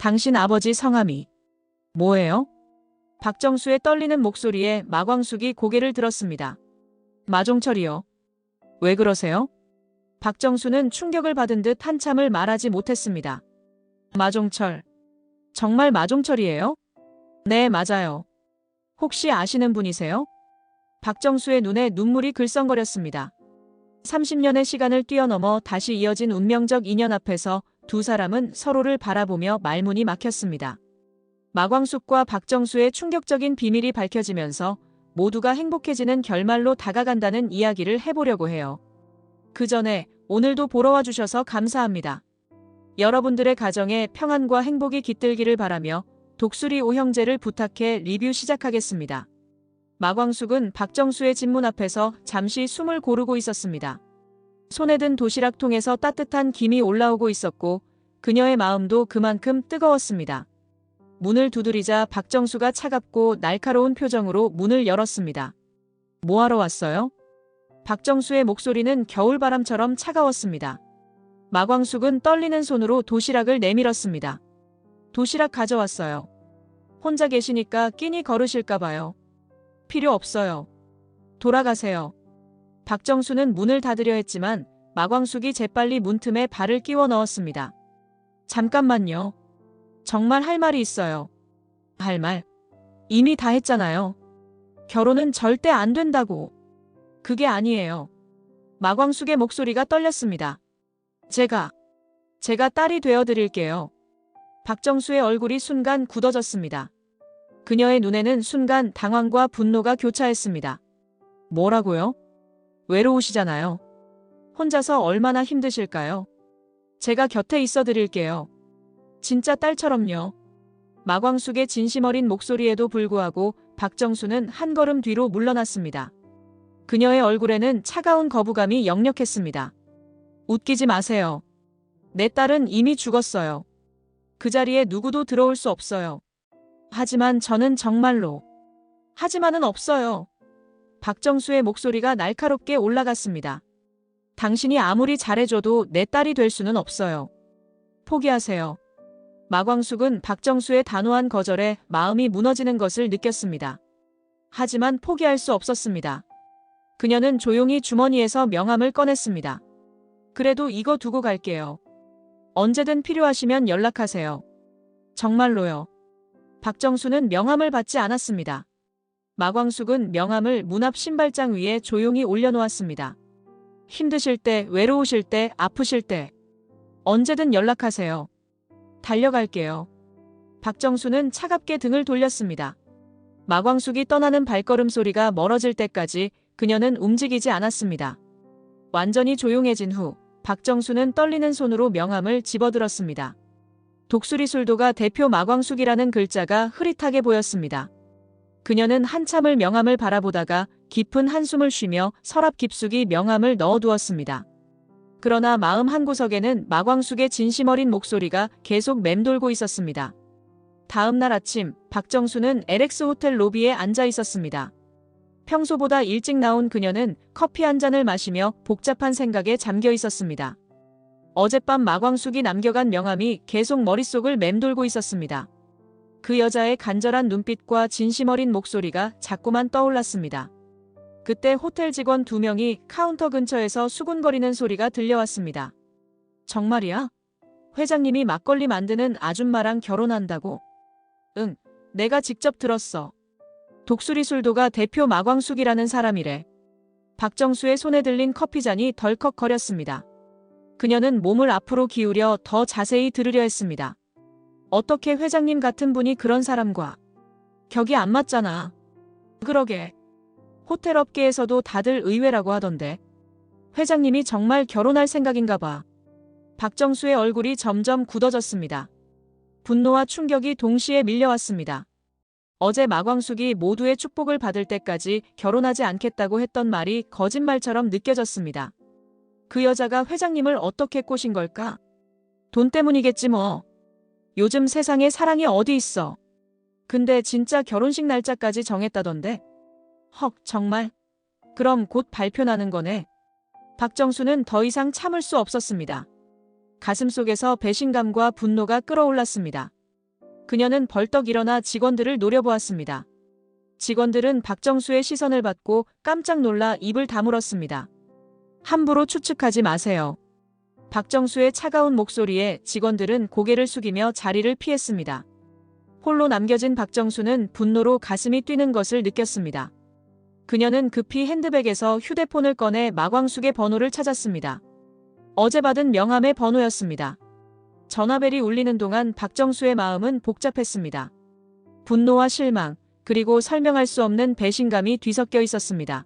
당신 아버지 성함이 뭐예요? 박정수의 떨리는 목소리에 마광숙이 고개를 들었습니다. 마종철이요. 왜 그러세요? 박정수는 충격을 받은 듯 한참을 말하지 못했습니다. 마종철. 정말 마종철이에요? 네, 맞아요. 혹시 아시는 분이세요? 박정수의 눈에 눈물이 글썽거렸습니다. 30년의 시간을 뛰어넘어 다시 이어진 운명적 인연 앞에서 두 사람은 서로를 바라보며 말문이 막혔습니다. 마광숙과 박정수의 충격적인 비밀이 밝혀지면서 모두가 행복해지는 결말로 다가간다는 이야기를 해보려고 해요. 그 전에 오늘도 보러 와주셔서 감사합니다. 여러분들의 가정에 평안과 행복이 깃들기를 바라며 독수리 오형제를 부탁해 리뷰 시작하겠습니다. 마광숙은 박정수의 집문 앞에서 잠시 숨을 고르고 있었습니다. 손에 든 도시락통에서 따뜻한 김이 올라오고 있었고 그녀의 마음도 그만큼 뜨거웠습니다. 문을 두드리자 박정수가 차갑고 날카로운 표정으로 문을 열었습니다. 뭐하러 왔어요? 박정수의 목소리는 겨울바람처럼 차가웠습니다. 마광숙은 떨리는 손으로 도시락을 내밀었습니다. 도시락 가져왔어요. 혼자 계시니까 끼니 걸으실까봐요. 필요 없어요. 돌아가세요. 박정수는 문을 닫으려 했지만 마광숙이 재빨리 문틈에 발을 끼워 넣었습니다. 잠깐만요. 정말 할 말이 있어요. 할 말? 이미 다 했잖아요. 결혼은 절대 안 된다고. 그게 아니에요. 마광숙의 목소리가 떨렸습니다. 제가 딸이 되어드릴게요. 박정수의 얼굴이 순간 굳어졌습니다. 그녀의 눈에는 순간 당황과 분노가 교차했습니다. 뭐라고요? 외로우시잖아요. 혼자서 얼마나 힘드실까요? 제가 곁에 있어 드릴게요. 진짜 딸처럼요. 마광숙의 진심 어린 목소리에도 불구하고 박정수는 한 걸음 뒤로 물러났습니다. 그녀의 얼굴에는 차가운 거부감이 역력했습니다. 웃기지 마세요. 내 딸은 이미 죽었어요. 그 자리에 누구도 들어올 수 없어요. 하지만 저는 정말로. 하지만은 없어요. 박정수의 목소리가 날카롭게 올라갔습니다. 당신이 아무리 잘해줘도 내 딸이 될 수는 없어요. 포기하세요. 마광숙은 박정수의 단호한 거절에 마음이 무너지는 것을 느꼈습니다. 하지만 포기할 수 없었습니다. 그녀는 조용히 주머니에서 명함을 꺼냈습니다. 그래도 이거 두고 갈게요. 언제든 필요하시면 연락하세요. 정말로요. 박정수는 명함을 받지 않았습니다. 마광숙은 명함을 문 앞 신발장 위에 조용히 올려놓았습니다. 힘드실 때, 외로우실 때, 아프실 때 언제든 연락하세요. 달려갈게요. 박정수는 차갑게 등을 돌렸습니다. 마광숙이 떠나는 발걸음 소리가 멀어질 때까지 그녀는 움직이지 않았습니다. 완전히 조용해진 후 박정수는 떨리는 손으로 명함을 집어들었습니다. 독수리 술도가 대표 마광숙이라는 글자가 흐릿하게 보였습니다. 그녀는 한참을 명함을 바라보다가 깊은 한숨을 쉬며 서랍 깊숙이 명함을 넣어두었습니다. 그러나 마음 한구석에는 마광숙의 진심 어린 목소리가 계속 맴돌고 있었습니다. 다음 날 아침 박정수는 LX 호텔 로비에 앉아 있었습니다. 평소보다 일찍 나온 그녀는 커피 한 잔을 마시며 복잡한 생각에 잠겨 있었습니다. 어젯밤 마광숙이 남겨간 명함이 계속 머릿속을 맴돌고 있었습니다. 그 여자의 간절한 눈빛과 진심 어린 목소리가 자꾸만 떠올랐습니다. 그때 호텔 직원 2명이 카운터 근처에서 수군거리는 소리가 들려왔습니다. 정말이야? 회장님이 막걸리 만드는 아줌마랑 결혼한다고? 응, 내가 직접 들었어. 독수리 술도가 대표 마광숙이라는 사람이래. 박정수의 손에 들린 커피잔이 덜컥거렸습니다. 그녀는 몸을 앞으로 기울여 더 자세히 들으려 했습니다. 어떻게 회장님 같은 분이 그런 사람과 격이 안 맞잖아. 그러게. 호텔 업계에서도 다들 의외라고 하던데. 회장님이 정말 결혼할 생각인가 봐. 박정수의 얼굴이 점점 굳어졌습니다. 분노와 충격이 동시에 밀려왔습니다. 어제 마광숙이 모두의 축복을 받을 때까지 결혼하지 않겠다고 했던 말이 거짓말처럼 느껴졌습니다. 그 여자가 회장님을 어떻게 꼬신 걸까? 돈 때문이겠지 뭐. 요즘 세상에 사랑이 어디 있어. 근데 진짜 결혼식 날짜까지 정했다던데. 헉, 정말? 그럼 곧 발표나는 거네. 박정수는 더 이상 참을 수 없었습니다. 가슴속에서 배신감과 분노가 끓어올랐습니다. 그녀는 벌떡 일어나 직원들을 노려보았습니다. 직원들은 박정수의 시선을 받고 깜짝 놀라 입을 다물었습니다. 함부로 추측하지 마세요. 박정수의 차가운 목소리에 직원들은 고개를 숙이며 자리를 피했습니다. 홀로 남겨진 박정수는 분노로 가슴이 뛰는 것을 느꼈습니다. 그녀는 급히 핸드백에서 휴대폰을 꺼내 마광숙의 번호를 찾았습니다. 어제 받은 명함의 번호였습니다. 전화벨이 울리는 동안 박정수의 마음은 복잡했습니다. 분노와 실망, 그리고 설명할 수 없는 배신감이 뒤섞여 있었습니다.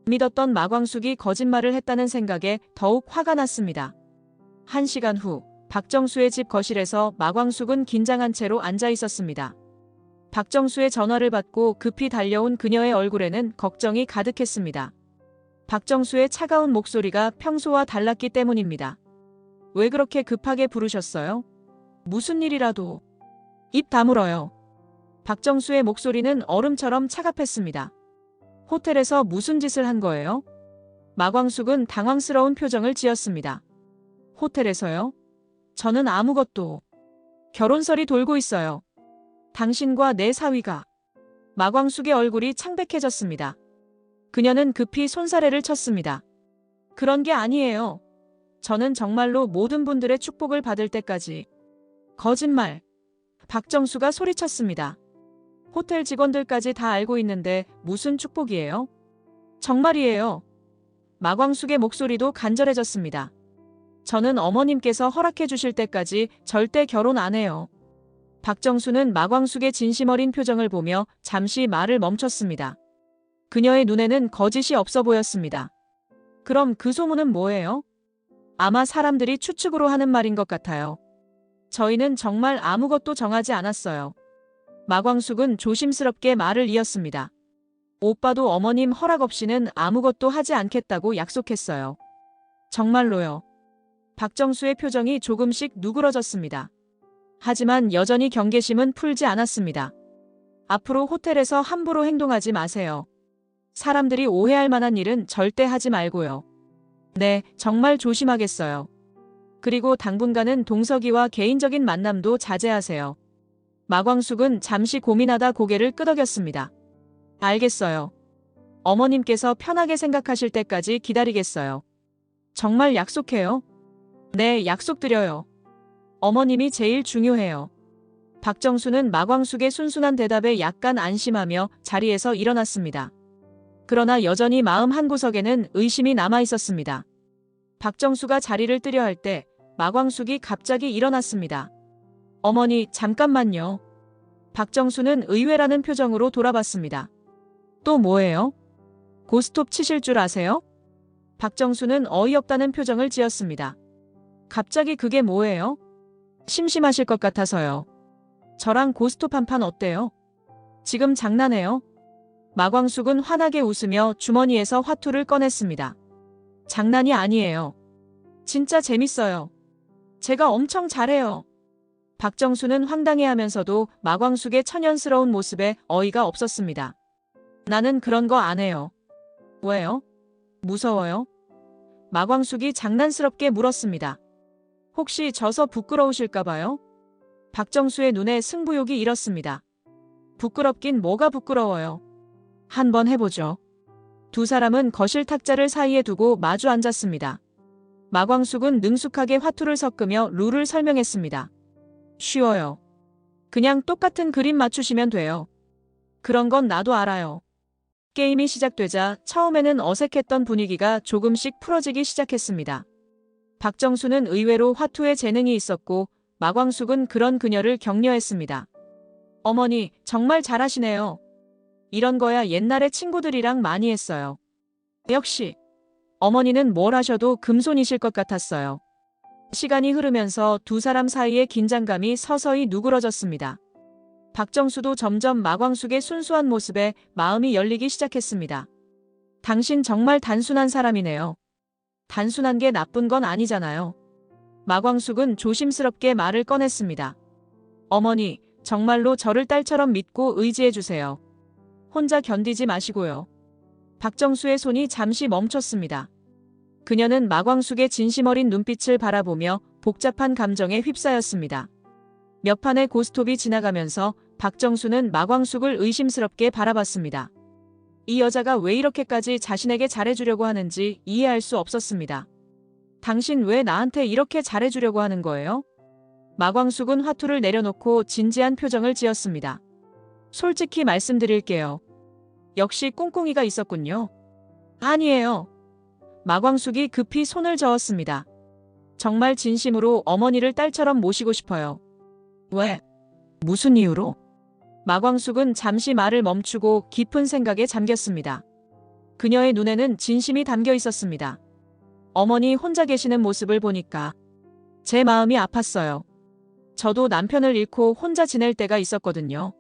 믿었던 마광숙이 거짓말을 했다는 생각에 더욱 화가 났습니다. 1시간 후, 박정수의 집 거실에서 마광숙은 긴장한 채로 앉아 있었습니다. 박정수의 전화를 받고 급히 달려온 그녀의 얼굴에는 걱정이 가득했습니다. 박정수의 차가운 목소리가 평소와 달랐기 때문입니다. 왜 그렇게 급하게 부르셨어요? 무슨 일이라도. 입 다물어요. 박정수의 목소리는 얼음처럼 차갑했습니다. 호텔에서 무슨 짓을 한 거예요? 마광숙은 당황스러운 표정을 지었습니다. 호텔에서요? 저는 아무것도. 결혼설이 돌고 있어요. 당신과 내 사위가. 마광숙의 얼굴이 창백해졌습니다. 그녀는 급히 손사래를 쳤습니다. 그런 게 아니에요. 저는 정말로 모든 분들의 축복을 받을 때까지. 거짓말. 박정수가 소리쳤습니다. 호텔 직원들까지 다 알고 있는데 무슨 축복이에요? 정말이에요. 마광숙의 목소리도 간절해졌습니다. 저는 어머님께서 허락해 주실 때까지 절대 결혼 안 해요. 박정수는 마광숙의 진심 어린 표정을 보며 잠시 말을 멈췄습니다. 그녀의 눈에는 거짓이 없어 보였습니다. 그럼 그 소문은 뭐예요? 아마 사람들이 추측으로 하는 말인 것 같아요. 저희는 정말 아무것도 정하지 않았어요. 마광숙은 조심스럽게 말을 이었습니다. 오빠도 어머님 허락 없이는 아무것도 하지 않겠다고 약속했어요. 정말로요. 박정수의 표정이 조금씩 누그러졌습니다. 하지만 여전히 경계심은 풀지 않았습니다. 앞으로 호텔에서 함부로 행동하지 마세요. 사람들이 오해할 만한 일은 절대 하지 말고요. 네, 정말 조심하겠어요. 그리고 당분간은 동석이와 개인적인 만남도 자제하세요. 마광숙은 잠시 고민하다 고개를 끄덕였습니다. 알겠어요. 어머님께서 편하게 생각하실 때까지 기다리겠어요. 정말 약속해요? 네, 약속드려요. 어머님이 제일 중요해요. 박정수는 마광숙의 순순한 대답에 약간 안심하며 자리에서 일어났습니다. 그러나 여전히 마음 한구석에는 의심이 남아 있었습니다. 박정수가 자리를 뜨려 할 때 마광숙이 갑자기 일어났습니다. 어머니, 잠깐만요. 박정수는 의외라는 표정으로 돌아봤습니다. 또 뭐예요? 고스톱 치실 줄 아세요? 박정수는 어이없다는 표정을 지었습니다. 갑자기 그게 뭐예요? 심심하실 것 같아서요. 저랑 고스톱 한 판 어때요? 지금 장난해요? 마광숙은 환하게 웃으며 주머니에서 화투를 꺼냈습니다. 장난이 아니에요. 진짜 재밌어요. 제가 엄청 잘해요. 박정수는 황당해하면서도 마광숙의 천연스러운 모습에 어이가 없었습니다. 나는 그런 거 안 해요. 왜요? 무서워요? 마광숙이 장난스럽게 물었습니다. 혹시 져서 부끄러우실까 봐요? 박정수의 눈에 승부욕이 일었습니다. 부끄럽긴 뭐가 부끄러워요. 한번 해보죠. 두 사람은 거실 탁자를 사이에 두고 마주 앉았습니다. 마광숙은 능숙하게 화투를 섞으며 룰을 설명했습니다. 쉬워요. 그냥 똑같은 그림 맞추시면 돼요. 그런 건 나도 알아요. 게임이 시작되자 처음에는 어색했던 분위기가 조금씩 풀어지기 시작했습니다. 박정수는 의외로 화투에 재능이 있었고 마광숙은 그런 그녀를 격려했습니다. 어머니, 정말 잘하시네요. 이런 거야 옛날에 친구들이랑 많이 했어요. 역시 어머니는 뭘 하셔도 금손이실 것 같았어요. 시간이 흐르면서 두 사람 사이의 긴장감이 서서히 누그러졌습니다. 박정수도 점점 마광숙의 순수한 모습에 마음이 열리기 시작했습니다. 당신 정말 단순한 사람이네요. 단순한 게 나쁜 건 아니잖아요. 마광숙은 조심스럽게 말을 꺼냈습니다. 어머니, 정말로 저를 딸처럼 믿고 의지해주세요. 혼자 견디지 마시고요. 박정수의 손이 잠시 멈췄습니다. 그녀는 마광숙의 진심 어린 눈빛을 바라보며 복잡한 감정에 휩싸였습니다. 몇 판의 고스톱이 지나가면서 박정수는 마광숙을 의심스럽게 바라봤습니다. 이 여자가 왜 이렇게까지 자신에게 잘해주려고 하는지 이해할 수 없었습니다. 당신 왜 나한테 이렇게 잘해주려고 하는 거예요? 마광숙은 화투를 내려놓고 진지한 표정을 지었습니다. 솔직히 말씀드릴게요. 역시 꿍꿍이가 있었군요. 아니에요. 마광숙이 급히 손을 저었습니다. 정말 진심으로 어머니를 딸처럼 모시고 싶어요. 왜? 무슨 이유로? 마광숙은 잠시 말을 멈추고 깊은 생각에 잠겼습니다. 그녀의 눈에는 진심이 담겨 있었습니다. 어머니 혼자 계시는 모습을 보니까 제 마음이 아팠어요. 저도 남편을 잃고 혼자 지낼 때가 있었거든요.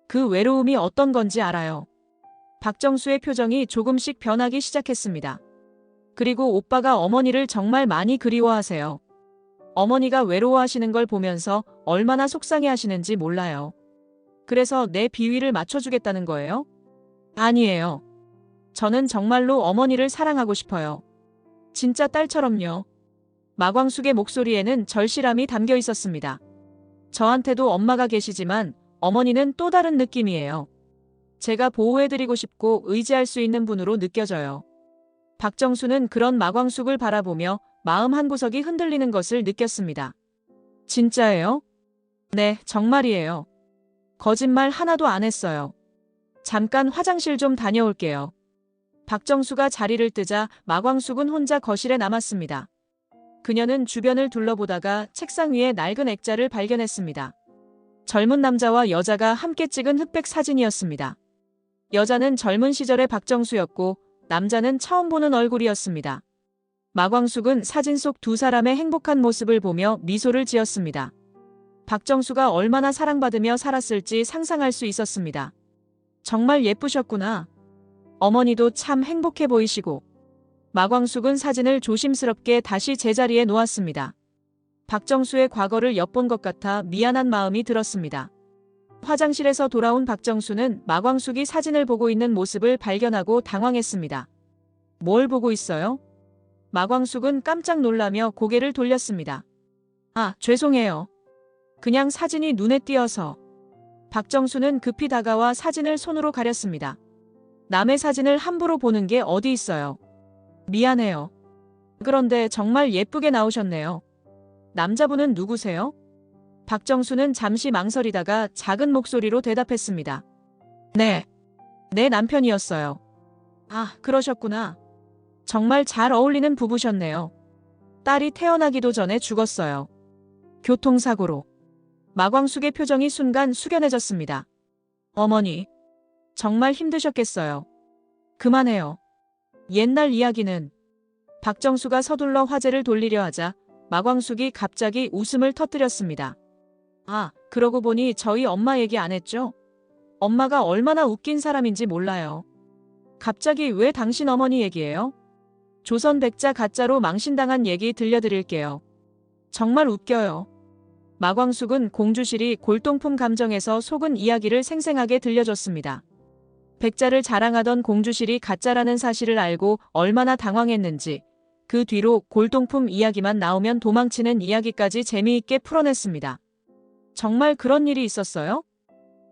그 외로움이 어떤 건지 알아요. 박정수의 표정이 조금씩 변하기 시작했습니다. 그리고 오빠가 어머니를 정말 많이 그리워하세요. 어머니가 외로워하시는 걸 보면서 얼마나 속상해 하시는지 몰라요. 그래서 내 비위를 맞춰주겠다는 거예요? 아니에요. 저는 정말로 어머니를 사랑하고 싶어요. 진짜 딸처럼요. 마광숙의 목소리에는 절실함이 담겨 있었습니다. 저한테도 엄마가 계시지만 어머니는 또 다른 느낌이에요. 제가 보호해드리고 싶고 의지할 수 있는 분으로 느껴져요. 박정수는 그런 마광숙을 바라보며 마음 한구석이 흔들리는 것을 느꼈습니다. 진짜예요? 네, 정말이에요. 거짓말 하나도 안 했어요. 잠깐 화장실 좀 다녀올게요. 박정수가 자리를 뜨자 마광숙은 혼자 거실에 남았습니다. 그녀는 주변을 둘러보다가 책상 위에 낡은 액자를 발견했습니다. 젊은 남자와 여자가 함께 찍은 흑백 사진이었습니다. 여자는 젊은 시절의 박정수였고 남자는 처음 보는 얼굴이었습니다. 마광숙은 사진 속 두 사람의 행복한 모습을 보며 미소를 지었습니다. 박정수가 얼마나 사랑받으며 살았을지 상상할 수 있었습니다. 정말 예쁘셨구나. 어머니도 참 행복해 보이시고. 마광숙은 사진을 조심스럽게 다시 제자리에 놓았습니다. 박정수의 과거를 엿본 것 같아 미안한 마음이 들었습니다. 화장실에서 돌아온 박정수는 마광숙이 사진을 보고 있는 모습을 발견하고 당황했습니다. 뭘 보고 있어요? 마광숙은 깜짝 놀라며 고개를 돌렸습니다. 아, 죄송해요. 그냥 사진이 눈에 띄어서. 박정수는 급히 다가와 사진을 손으로 가렸습니다. 남의 사진을 함부로 보는 게 어디 있어요. 미안해요. 그런데 정말 예쁘게 나오셨네요. 남자분은 누구세요? 박정수는 잠시 망설이다가 작은 목소리로 대답했습니다. 네, 내 남편이었어요. 아, 그러셨구나. 정말 잘 어울리는 부부셨네요. 딸이 태어나기도 전에 죽었어요. 교통사고로. 마광숙의 표정이 순간 숙연해졌습니다. 어머니, 정말 힘드셨겠어요. 그만해요. 옛날 이야기는. 박정수가 서둘러 화제를 돌리려 하자 마광숙이 갑자기 웃음을 터뜨렸습니다. 아, 그러고 보니 저희 엄마 얘기 안 했죠? 엄마가 얼마나 웃긴 사람인지 몰라요. 갑자기 왜 당신 어머니 얘기예요? 조선 백자 가짜로 망신당한 얘기 들려드릴게요. 정말 웃겨요. 마광숙은 공주실이 골동품 감정에서 속은 이야기를 생생하게 들려줬습니다. 백자를 자랑하던 공주실이 가짜라는 사실을 알고 얼마나 당황했는지, 그 뒤로 골동품 이야기만 나오면 도망치는 이야기까지 재미있게 풀어냈습니다. 정말 그런 일이 있었어요?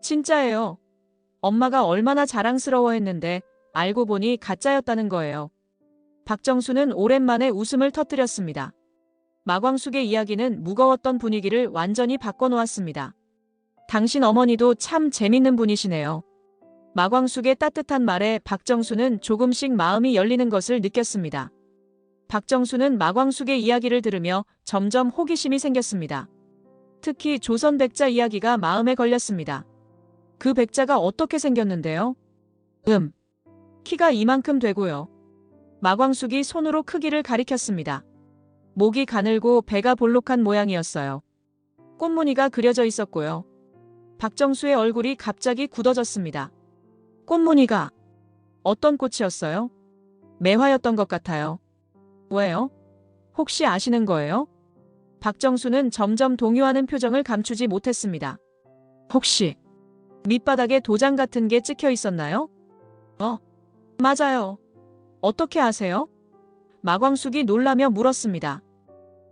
진짜예요. 엄마가 얼마나 자랑스러워했는데 알고 보니 가짜였다는 거예요. 박정수는 오랜만에 웃음을 터뜨렸습니다. 마광숙의 이야기는 무거웠던 분위기를 완전히 바꿔놓았습니다. 당신 어머니도 참 재밌는 분이시네요. 마광숙의 따뜻한 말에 박정수는 조금씩 마음이 열리는 것을 느꼈습니다. 박정수는 마광숙의 이야기를 들으며 점점 호기심이 생겼습니다. 특히 조선 백자 이야기가 마음에 걸렸습니다. 그 백자가 어떻게 생겼는데요? 키가 이만큼 되고요. 마광숙이 손으로 크기를 가리켰습니다. 목이 가늘고 배가 볼록한 모양이었어요. 꽃무늬가 그려져 있었고요. 박정수의 얼굴이 갑자기 굳어졌습니다. 꽃무늬가 어떤 꽃이었어요? 매화였던 것 같아요. 왜요? 혹시 아시는 거예요? 박정수는 점점 동요하는 표정을 감추지 못했습니다. 혹시 밑바닥에 도장 같은 게 찍혀 있었나요? 맞아요. 어떻게 아세요? 마광숙이 놀라며 물었습니다.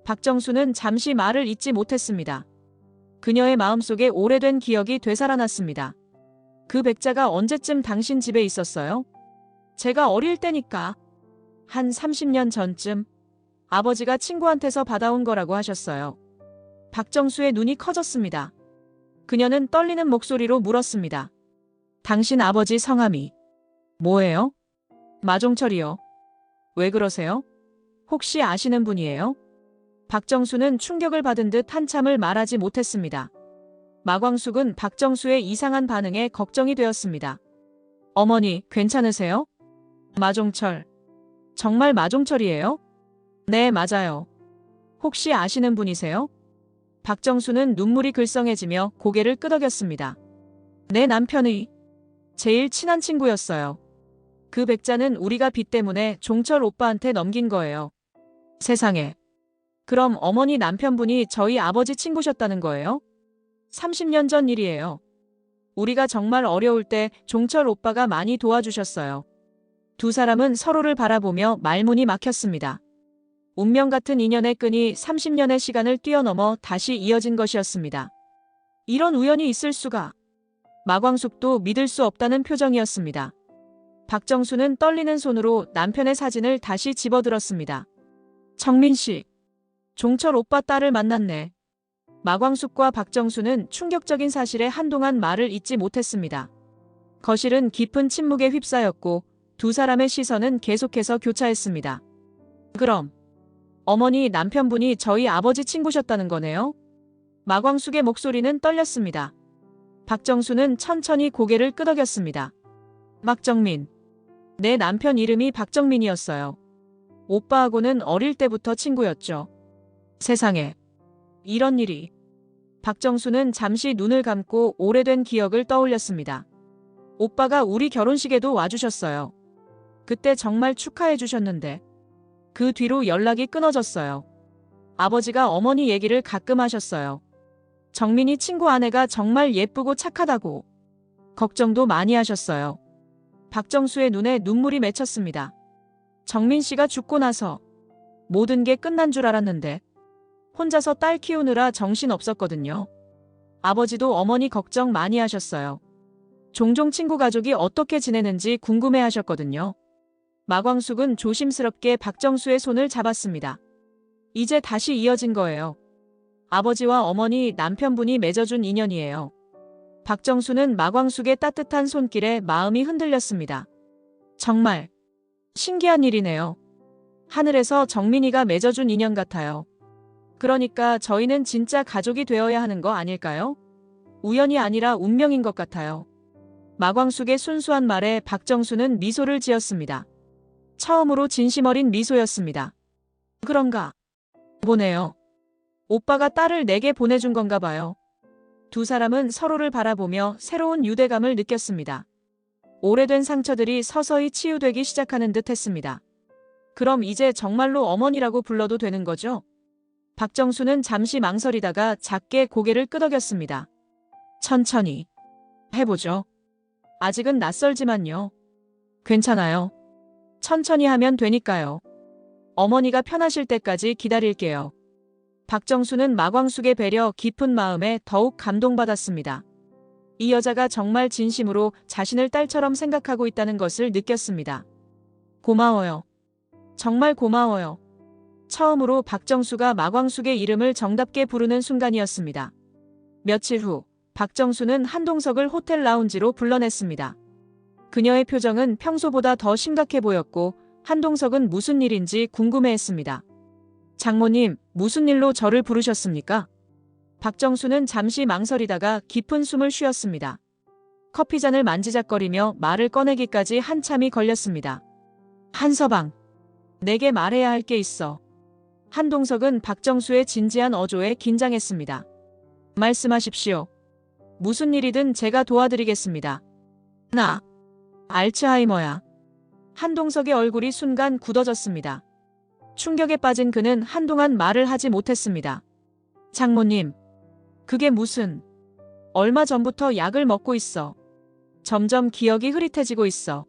박정수는 잠시 말을 잇지 못했습니다. 그녀의 마음속에 오래된 기억이 되살아났습니다. 그 백자가 언제쯤 당신 집에 있었어요? 제가 어릴 때니까. 한 30년 전쯤 아버지가 친구한테서 받아온 거라고 하셨어요. 박정수의 눈이 커졌습니다. 그녀는 떨리는 목소리로 물었습니다. 당신 아버지 성함이 뭐예요? 마종철이요. 왜 그러세요? 혹시 아시는 분이에요? 박정수는 충격을 받은 듯 한참을 말하지 못했습니다. 마광숙은 박정수의 이상한 반응에 걱정이 되었습니다. 어머니, 괜찮으세요? 마종철. 정말 마종철이에요? 네, 맞아요. 혹시 아시는 분이세요? 박정수는 눈물이 글썽해지며 고개를 끄덕였습니다. 내 남편의 제일 친한 친구였어요. 그 백자는 우리가 빚 때문에 종철 오빠한테 넘긴 거예요. 세상에. 그럼 어머니 남편분이 저희 아버지 친구셨다는 거예요? 30년 전 일이에요. 우리가 정말 어려울 때 종철 오빠가 많이 도와주셨어요. 두 사람은 서로를 바라보며 말문이 막혔습니다. 운명 같은 인연의 끈이 30년의 시간을 뛰어넘어 다시 이어진 것이었습니다. 이런 우연이 있을 수가. 마광숙도 믿을 수 없다는 표정이었습니다. 박정수는 떨리는 손으로 남편의 사진을 다시 집어들었습니다. 정민 씨. 종철 오빠 딸을 만났네. 마광숙과 박정수는 충격적인 사실에 한동안 말을 잇지 못했습니다. 거실은 깊은 침묵에 휩싸였고 두 사람의 시선은 계속해서 교차했습니다. 그럼 어머니 남편분이 저희 아버지 친구셨다는 거네요? 마광숙의 목소리는 떨렸습니다. 박정수는 천천히 고개를 끄덕였습니다. 박정민. 내 남편 이름이 박정민이었어요. 오빠하고는 어릴 때부터 친구였죠. 세상에. 이런 일이. 박정수는 잠시 눈을 감고 오래된 기억을 떠올렸습니다. 오빠가 우리 결혼식에도 와주셨어요. 그때 정말 축하해 주셨는데 그 뒤로 연락이 끊어졌어요. 아버지가 어머니 얘기를 가끔 하셨어요. 정민이 친구 아내가 정말 예쁘고 착하다고. 걱정도 많이 하셨어요. 박정수의 눈에 눈물이 맺혔습니다. 정민 씨가 죽고 나서 모든 게 끝난 줄 알았는데 혼자서 딸 키우느라 정신 없었거든요. 아버지도 어머니 걱정 많이 하셨어요. 종종 친구 가족이 어떻게 지내는지 궁금해 하셨거든요. 마광숙은 조심스럽게 박정수의 손을 잡았습니다. 이제 다시 이어진 거예요. 아버지와 어머니 남편분이 맺어준 인연이에요. 박정수는 마광숙의 따뜻한 손길에 마음이 흔들렸습니다. 정말 신기한 일이네요. 하늘에서 정민이가 맺어준 인연 같아요. 그러니까 저희는 진짜 가족이 되어야 하는 거 아닐까요? 우연이 아니라 운명인 것 같아요. 마광숙의 순수한 말에 박정수는 미소를 지었습니다. 처음으로 진심 어린 미소였습니다. 그런가 보네요. 오빠가 딸을 내게 보내준 건가 봐요. 두 사람은 서로를 바라보며 새로운 유대감을 느꼈습니다. 오래된 상처들이 서서히 치유되기 시작하는 듯 했습니다. 그럼 이제 정말로 어머니라고 불러도 되는 거죠? 박정수는 잠시 망설이다가 작게 고개를 끄덕였습니다. 천천히 해보죠. 아직은 낯설지만요. 괜찮아요. 천천히 하면 되니까요. 어머니가 편하실 때까지 기다릴게요. 박정수는 마광숙의 배려 깊은 마음에 더욱 감동받았습니다. 이 여자가 정말 진심으로 자신을 딸처럼 생각하고 있다는 것을 느꼈습니다. 고마워요. 정말 고마워요. 처음으로 박정수가 마광숙의 이름을 정답게 부르는 순간이었습니다. 며칠 후 박정수는 한동석을 호텔 라운지로 불러냈습니다. 그녀의 표정은 평소보다 더 심각해 보였고 한동석은 무슨 일인지 궁금해했습니다. 장모님, 무슨 일로 저를 부르셨습니까? 박정수는 잠시 망설이다가 깊은 숨을 쉬었습니다. 커피잔을 만지작거리며 말을 꺼내기까지 한참이 걸렸습니다. 한서방, 내게 말해야 할 게 있어. 한동석은 박정수의 진지한 어조에 긴장했습니다. 말씀하십시오. 무슨 일이든 제가 도와드리겠습니다. 나 알츠하이머야. 한동석의 얼굴이 순간 굳어졌습니다. 충격에 빠진 그는 한동안 말을 하지 못했습니다. 장모님, 그게 무슨... 얼마 전부터 약을 먹고 있어. 점점 기억이 흐릿해지고 있어.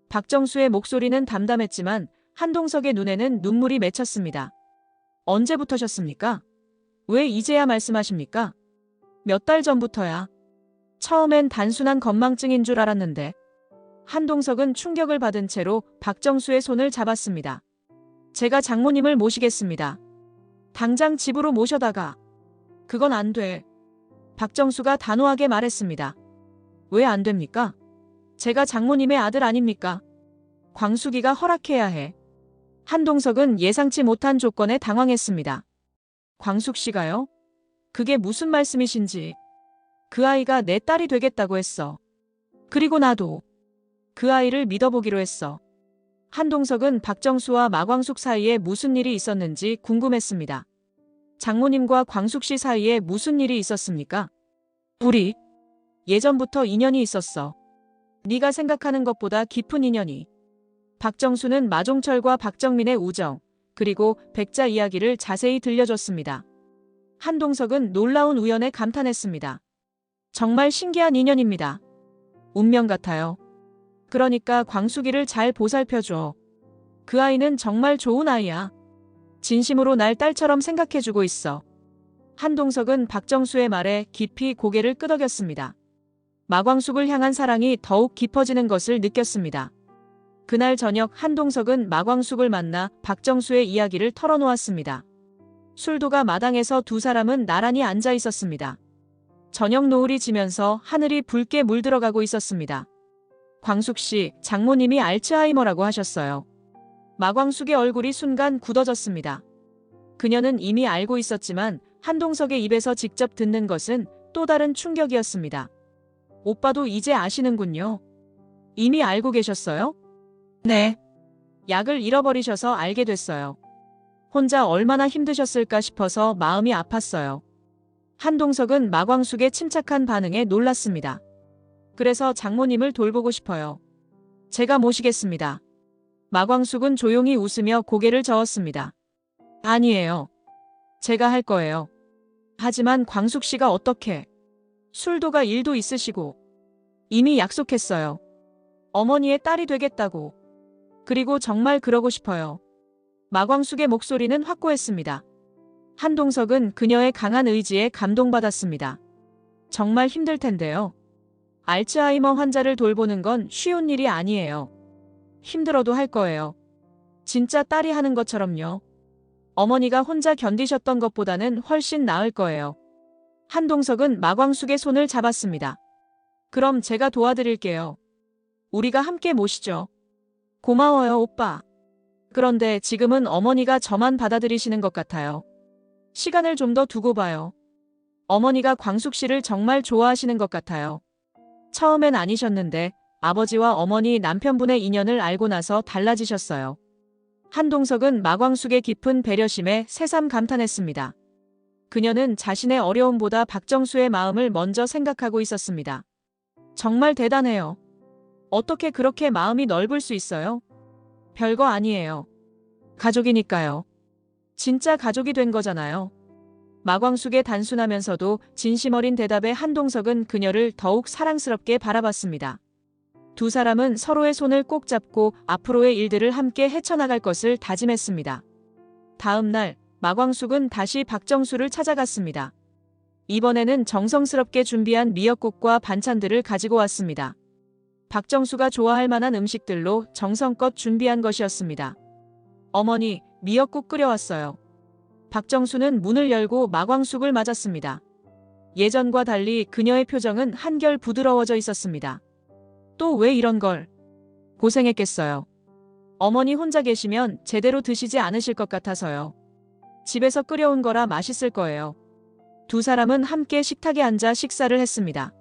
박정수의 목소리는 담담했지만 한동석의 눈에는 눈물이 맺혔습니다. 언제부터셨습니까? 왜 이제야 말씀하십니까? 몇 달 전부터야. 처음엔 단순한 건망증인 줄 알았는데. 한동석은 충격을 받은 채로 박정수의 손을 잡았습니다. 제가 장모님을 모시겠습니다. 당장 집으로 모셔다가. 그건 안 돼. 박정수가 단호하게 말했습니다. 왜 안 됩니까? 제가 장모님의 아들 아닙니까? 광숙이가 허락해야 해. 한동석은 예상치 못한 조건에 당황했습니다. 광숙 씨가요? 그게 무슨 말씀이신지. 그 아이가 내 딸이 되겠다고 했어. 그리고 나도 그 아이를 믿어보기로 했어. 한동석은 박정수와 마광숙 사이에 무슨 일이 있었는지 궁금했습니다. 장모님과 광숙 씨 사이에 무슨 일이 있었습니까? 우리 예전부터 인연이 있었어. 네가 생각하는 것보다 깊은 인연이. 박정수는 마종철과 박정민의 우정, 그리고 백자 이야기를 자세히 들려줬습니다. 한동석은 놀라운 우연에 감탄했습니다. 정말 신기한 인연입니다. 운명 같아요. 그러니까 광숙이를 잘 보살펴줘. 그 아이는 정말 좋은 아이야. 진심으로 날 딸처럼 생각해주고 있어. 한동석은 박정수의 말에 깊이 고개를 끄덕였습니다. 마광숙을 향한 사랑이 더욱 깊어지는 것을 느꼈습니다. 그날 저녁 한동석은 마광숙을 만나 박정수의 이야기를 털어놓았습니다. 술도가 마당에서 두 사람은 나란히 앉아 있었습니다. 저녁 노을이 지면서 하늘이 붉게 물들어가고 있었습니다. 광숙 씨, 장모님이 알츠하이머라고 하셨어요. 마광숙의 얼굴이 순간 굳어졌습니다. 그녀는 이미 알고 있었지만 한동석의 입에서 직접 듣는 것은 또 다른 충격이었습니다. 오빠도 이제 아시는군요. 이미 알고 계셨어요? 네. 약을 잃어버리셔서 알게 됐어요. 혼자 얼마나 힘드셨을까 싶어서 마음이 아팠어요. 한동석은 마광숙의 침착한 반응에 놀랐습니다. 그래서 장모님을 돌보고 싶어요. 제가 모시겠습니다. 마광숙은 조용히 웃으며 고개를 저었습니다. 아니에요. 제가 할 거예요. 하지만 광숙 씨가 어떻게? 술도가 일도 있으시고. 이미 약속했어요. 어머니의 딸이 되겠다고. 그리고 정말 그러고 싶어요. 마광숙의 목소리는 확고했습니다. 한동석은 그녀의 강한 의지에 감동받았습니다. 정말 힘들 텐데요. 알츠하이머 환자를 돌보는 건 쉬운 일이 아니에요. 힘들어도 할 거예요. 진짜 딸이 하는 것처럼요. 어머니가 혼자 견디셨던 것보다는 훨씬 나을 거예요. 한동석은 마광숙의 손을 잡았습니다. 그럼 제가 도와드릴게요. 우리가 함께 모시죠. 고마워요, 오빠. 그런데 지금은 어머니가 저만 받아들이시는 것 같아요. 시간을 좀 더 두고 봐요. 어머니가 광숙 씨를 정말 좋아하시는 것 같아요. 처음엔 아니셨는데 아버지와 어머니 남편분의 인연을 알고 나서 달라지셨어요. 한동석은 마광숙의 깊은 배려심에 새삼 감탄했습니다. 그녀는 자신의 어려움보다 박정수의 마음을 먼저 생각하고 있었습니다. 정말 대단해요. 어떻게 그렇게 마음이 넓을 수 있어요? 별거 아니에요. 가족이니까요. 진짜 가족이 된 거잖아요. 마광숙의 단순하면서도 진심 어린 대답에 한동석은 그녀를 더욱 사랑스럽게 바라봤습니다. 두 사람은 서로의 손을 꼭 잡고 앞으로의 일들을 함께 헤쳐나갈 것을 다짐했습니다. 다음 날 마광숙은 다시 박정수를 찾아갔습니다. 이번에는 정성스럽게 준비한 미역국과 반찬들을 가지고 왔습니다. 박정수가 좋아할 만한 음식들로 정성껏 준비한 것이었습니다. 어머니, 미역국 끓여왔어요. 박정수는 문을 열고 마광숙을 맞았습니다. 예전과 달리 그녀의 표정은 한결 부드러워져 있었습니다. 또 왜 이런 걸? 고생했겠어요. 어머니 혼자 계시면 제대로 드시지 않으실 것 같아서요. 집에서 끓여온 거라 맛있을 거예요. 두 사람은 함께 식탁에 앉아 식사를 했습니다.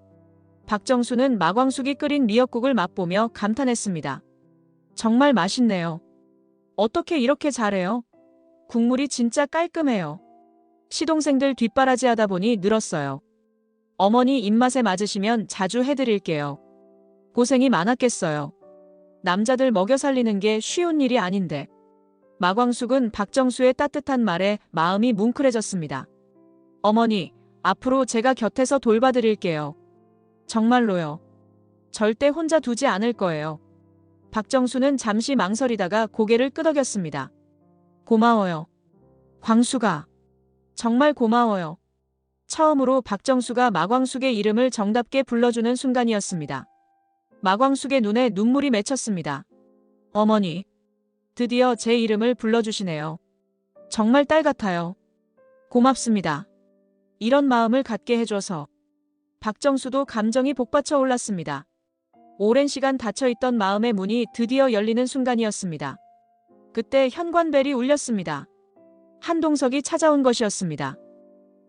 박정수는 마광숙이 끓인 미역국을 맛보며 감탄했습니다. 정말 맛있네요. 어떻게 이렇게 잘해요? 국물이 진짜 깔끔해요. 시동생들 뒷바라지하다 보니 늘었어요. 어머니 입맛에 맞으시면 자주 해드릴게요. 고생이 많았겠어요. 남자들 먹여 살리는 게 쉬운 일이 아닌데. 마광숙은 박정수의 따뜻한 말에 마음이 뭉클해졌습니다. 어머니, 앞으로 제가 곁에서 돌봐드릴게요. 정말로요. 절대 혼자 두지 않을 거예요. 박정수는 잠시 망설이다가 고개를 끄덕였습니다. 고마워요. 광수가. 정말 고마워요. 처음으로 박정수가 마광숙의 이름을 정답게 불러주는 순간이었습니다. 마광숙의 눈에 눈물이 맺혔습니다. 어머니, 드디어 제 이름을 불러주시네요. 정말 딸 같아요. 고맙습니다. 이런 마음을 갖게 해줘서. 박정수도 감정이 복받쳐 올랐습니다. 오랜 시간 닫혀있던 마음의 문이 드디어 열리는 순간이었습니다. 그때 현관벨이 울렸습니다. 한동석이 찾아온 것이었습니다.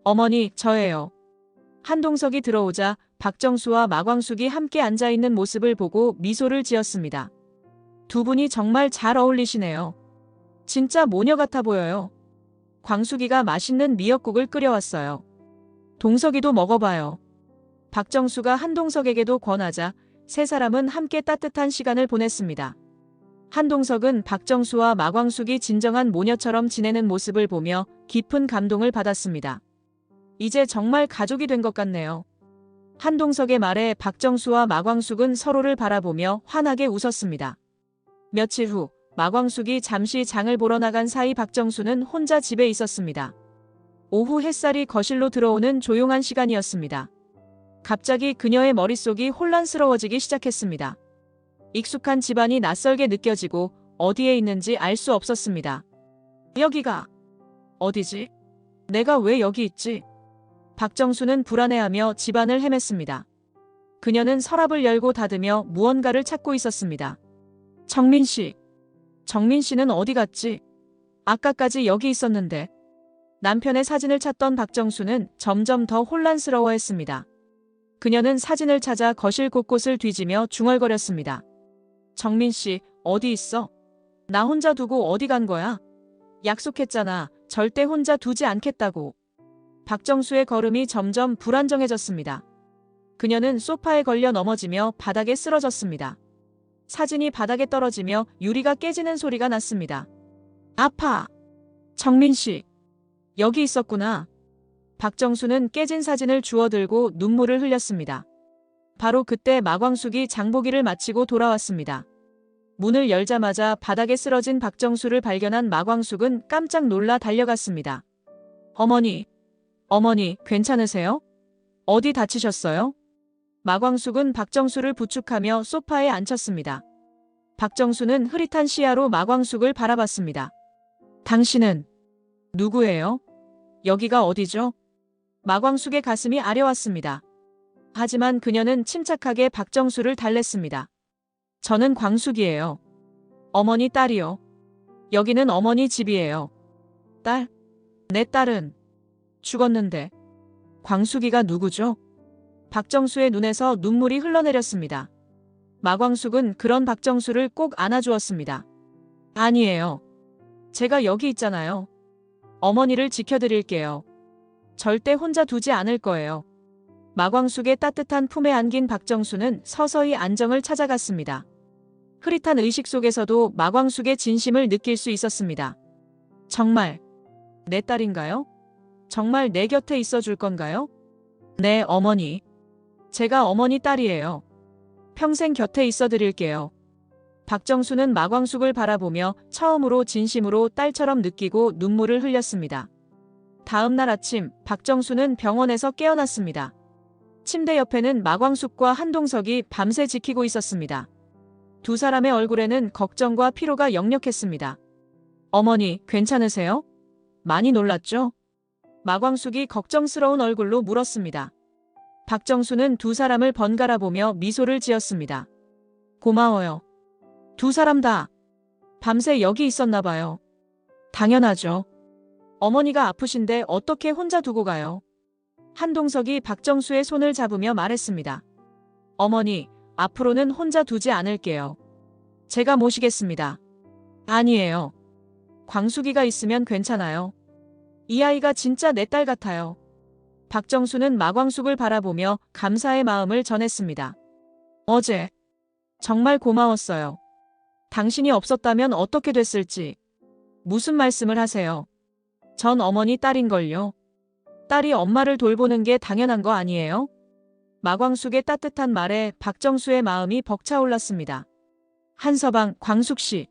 어머니, 저예요. 한동석이 들어오자 박정수와 마광숙이 함께 앉아있는 모습을 보고 미소를 지었습니다. 두 분이 정말 잘 어울리시네요. 진짜 모녀 같아 보여요. 광숙이가 맛있는 미역국을 끓여왔어요. 동석이도 먹어봐요. 박정수가 한동석에게도 권하자 세 사람은 함께 따뜻한 시간을 보냈습니다. 한동석은 박정수와 마광숙이 진정한 모녀처럼 지내는 모습을 보며 깊은 감동을 받았습니다. 이제 정말 가족이 된 것 같네요. 한동석의 말에 박정수와 마광숙은 서로를 바라보며 환하게 웃었습니다. 며칠 후 마광숙이 잠시 장을 보러 나간 사이 박정수는 혼자 집에 있었습니다. 오후 햇살이 거실로 들어오는 조용한 시간이었습니다. 갑자기 그녀의 머릿속이 혼란스러워지기 시작했습니다. 익숙한 집안이 낯설게 느껴지고 어디에 있는지 알 수 없었습니다. 여기가 어디지? 내가 왜 여기 있지? 박정수는 불안해하며 집안을 헤맸습니다. 그녀는 서랍을 열고 닫으며 무언가를 찾고 있었습니다. 정민 씨. 정민 씨는 어디 갔지? 아까까지 여기 있었는데. 남편의 사진을 찾던 박정수는 점점 더 혼란스러워했습니다. 그녀는 사진을 찾아 거실 곳곳을 뒤지며 중얼거렸습니다. 정민 씨, 어디 있어? 나 혼자 두고 어디 간 거야? 약속했잖아. 절대 혼자 두지 않겠다고. 박정수의 걸음이 점점 불안정해졌습니다. 그녀는 소파에 걸려 넘어지며 바닥에 쓰러졌습니다. 사진이 바닥에 떨어지며 유리가 깨지는 소리가 났습니다. 아파. 정민 씨. 여기 있었구나. 박정수는 깨진 사진을 주워들고 눈물을 흘렸습니다. 바로 그때 마광숙이 장보기를 마치고 돌아왔습니다. 문을 열자마자 바닥에 쓰러진 박정수를 발견한 마광숙은 깜짝 놀라 달려갔습니다. 어머니, 어머니, 괜찮으세요? 어디 다치셨어요? 마광숙은 박정수를 부축하며 소파에 앉혔습니다. 박정수는 흐릿한 시야로 마광숙을 바라봤습니다. 당신은 누구예요? 여기가 어디죠? 마광숙의 가슴이 아려왔습니다. 하지만 그녀는 침착하게 박정수를 달랬습니다. 저는 광숙이에요. 어머니 딸이요. 여기는 어머니 집이에요. 딸? 내 딸은 죽었는데. 광숙이가 누구죠? 박정수의 눈에서 눈물이 흘러내렸습니다. 마광숙은 그런 박정수를 꼭 안아주었습니다. 아니에요. 제가 여기 있잖아요. 어머니를 지켜드릴게요. 절대 혼자 두지 않을 거예요. 마광숙의 따뜻한 품에 안긴 박정수는 서서히 안정을 찾아갔습니다. 흐릿한 의식 속에서도 마광숙의 진심을 느낄 수 있었습니다. 정말 내 딸인가요? 정말 내 곁에 있어줄 건가요? 네, 어머니. 제가 어머니 딸이에요. 평생 곁에 있어드릴게요. 박정수는 마광숙을 바라보며 처음으로 진심으로 딸처럼 느끼고 눈물을 흘렸습니다. 다음 날 아침 박정수는 병원에서 깨어났습니다. 침대 옆에는 마광숙과 한동석이 밤새 지키고 있었습니다. 두 사람의 얼굴에는 걱정과 피로가 역력했습니다. 어머니, 괜찮으세요? 많이 놀랐죠? 마광숙이 걱정스러운 얼굴로 물었습니다. 박정수는 두 사람을 번갈아 보며 미소를 지었습니다. 고마워요. 두 사람 다 밤새 여기 있었나 봐요. 당연하죠. 어머니가 아프신데 어떻게 혼자 두고 가요? 한동석이 박정수의 손을 잡으며 말했습니다. 어머니, 앞으로는 혼자 두지 않을게요. 제가 모시겠습니다. 아니에요. 광숙이가 있으면 괜찮아요. 이 아이가 진짜 내 딸 같아요. 박정수는 마광숙을 바라보며 감사의 마음을 전했습니다. 어제 정말 고마웠어요. 당신이 없었다면 어떻게 됐을지. 무슨 말씀을 하세요? 전 어머니 딸인걸요. 딸이 엄마를 돌보는 게 당연한 거 아니에요? 마광숙의 따뜻한 말에 박정수의 마음이 벅차올랐습니다. 한서방, 광숙씨.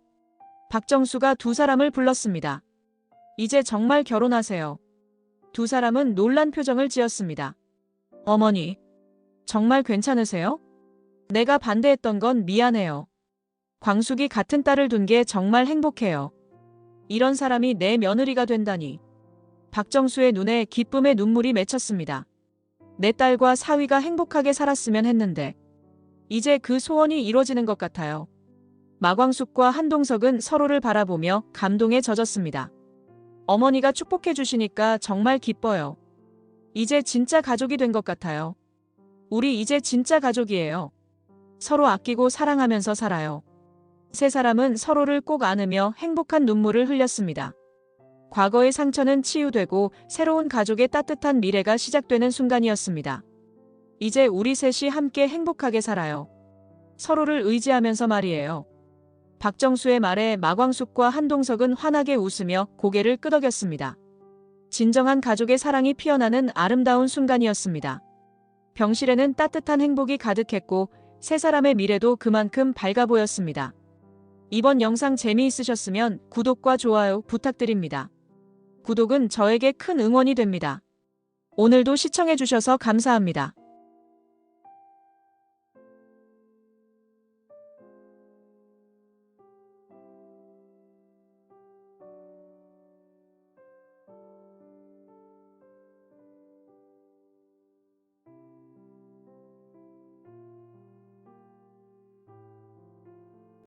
박정수가 두 사람을 불렀습니다. 이제 정말 결혼하세요. 두 사람은 놀란 표정을 지었습니다. 어머니, 정말 괜찮으세요? 내가 반대했던 건 미안해요. 광숙이 같은 딸을 둔 게 정말 행복해요. 이런 사람이 내 며느리가 된다니. 박정수의 눈에 기쁨의 눈물이 맺혔습니다. 내 딸과 사위가 행복하게 살았으면 했는데 이제 그 소원이 이루어지는 것 같아요. 마광숙과 한동석은 서로를 바라보며 감동에 젖었습니다. 어머니가 축복해 주시니까 정말 기뻐요. 이제 진짜 가족이 된 것 같아요. 우리 이제 진짜 가족이에요. 서로 아끼고 사랑하면서 살아요. 세 사람은 서로를 꼭 안으며 행복한 눈물을 흘렸습니다. 과거의 상처는 치유되고 새로운 가족의 따뜻한 미래가 시작되는 순간이었습니다. 이제 우리 셋이 함께 행복하게 살아요. 서로를 의지하면서 말이에요. 박정수의 말에 마광숙과 한동석은 환하게 웃으며 고개를 끄덕였습니다. 진정한 가족의 사랑이 피어나는 아름다운 순간이었습니다. 병실에는 따뜻한 행복이 가득했고 세 사람의 미래도 그만큼 밝아 보였습니다. 이번 영상 재미있으셨으면 구독과 좋아요 부탁드립니다. 구독은 저에게 큰 응원이 됩니다. 오늘도 시청해주셔서 감사합니다.